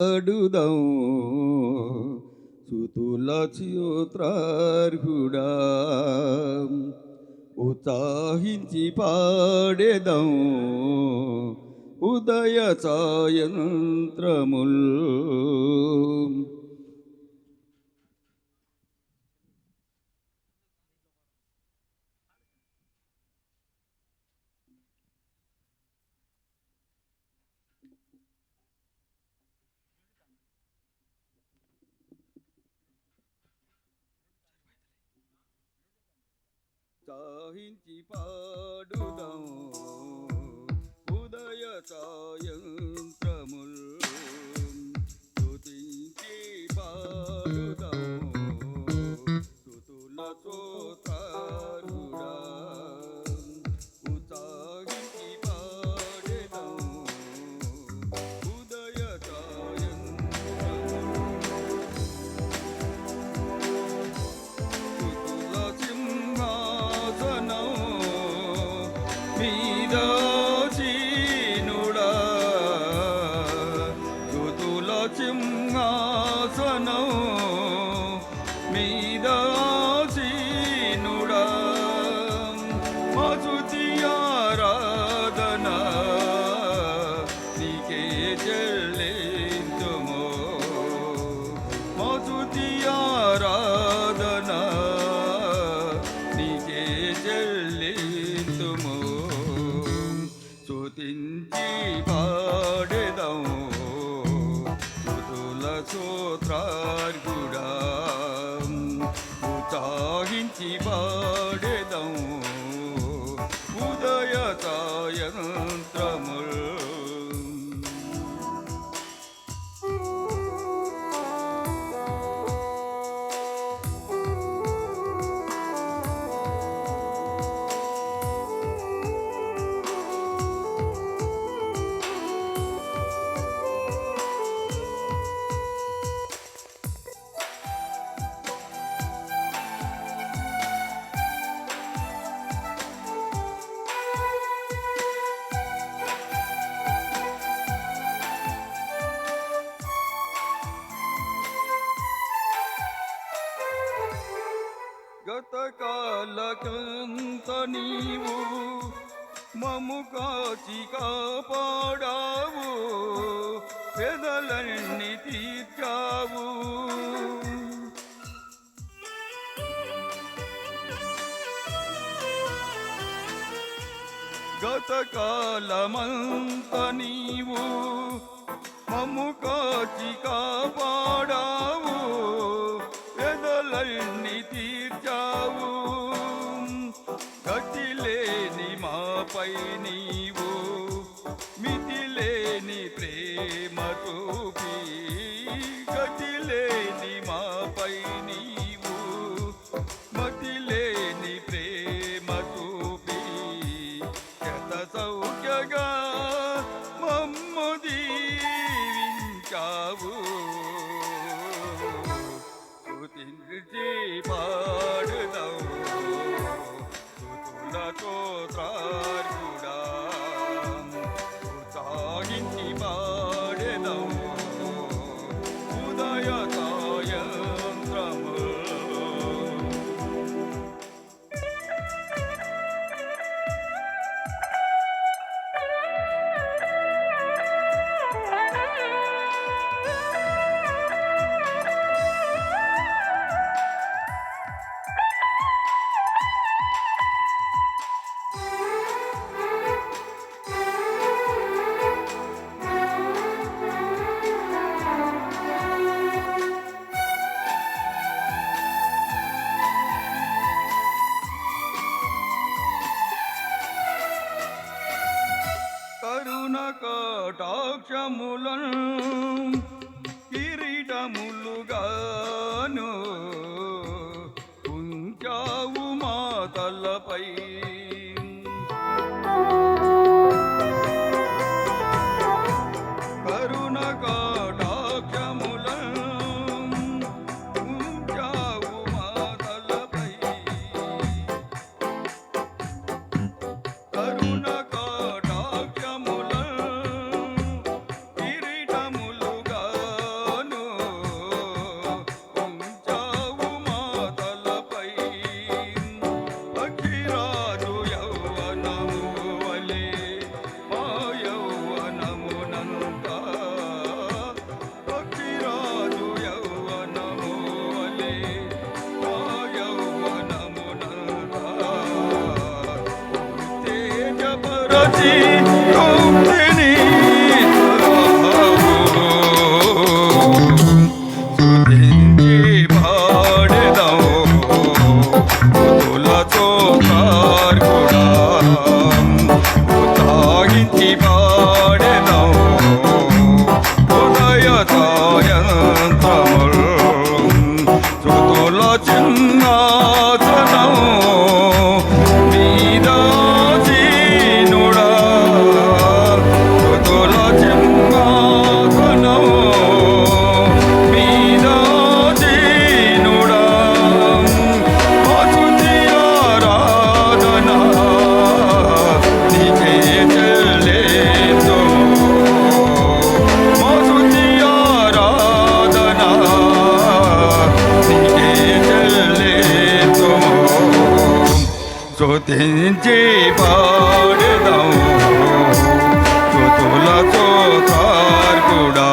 పాడుదాం సుతుల చ్యుత్రార్హుడా ఉత్సాహించి పాడేదాం ఉదయ సాయంత్రముల్ సాహించి పాడుదాం ఉదయ సాయంత్రముల్ స్తుతించి పాడుదాం స్తుతుల స్తోత్రార్హుడా ఉత్సాహించి పాడేదాం ఉదయ సాయంత్రముల్ స్తుతుల సింహాసనం మీదాసీనుడా స్తుతుల సింహాసనం మీదాసీనుడా మా స్తుతి ఆరాధన నీకే చెల్లింతుము మా స్తుతి ఆరాధన నీకే చెల్లింతుము స్తుతించి పాడేదాం స్తుతుల స్తోత్రార్హుడా ఉత్సాహించి పాడేదాం ఉదయ సాయంత్రముల్ గతకాలకంత నీవు మము కాచి కాపాడావు పెదలన్నీ తీర్చావు గతకాలమంత నీవు మము కాచి కాపాడావు పెదలన్నీ తీర్చావు గతిలేని మాపై నీవు మితిలేని ప్రేమ చూపి గతిలేని మాపై నీవు మతిలేని ప్రేమ చూపి శత సౌఖ్యగా మమ్ము దీవించావు స్తుతించి పాడుదాం స్తుతుల స్తోత్రార్హుడా ఉత్సాహించి పాడేదాం ఉదయ సాయంత్రముల్ కరుణ కటాక్షములను కిరీటములుగాను ఉంచావు మా తలపై కరుణ కటాక్షములను ఉంచావు మా తలపై కరుణ కటాక్షములను కిరీట స్తుతించి పాడెదం స్తుతుల స్తోత్రార్కుడా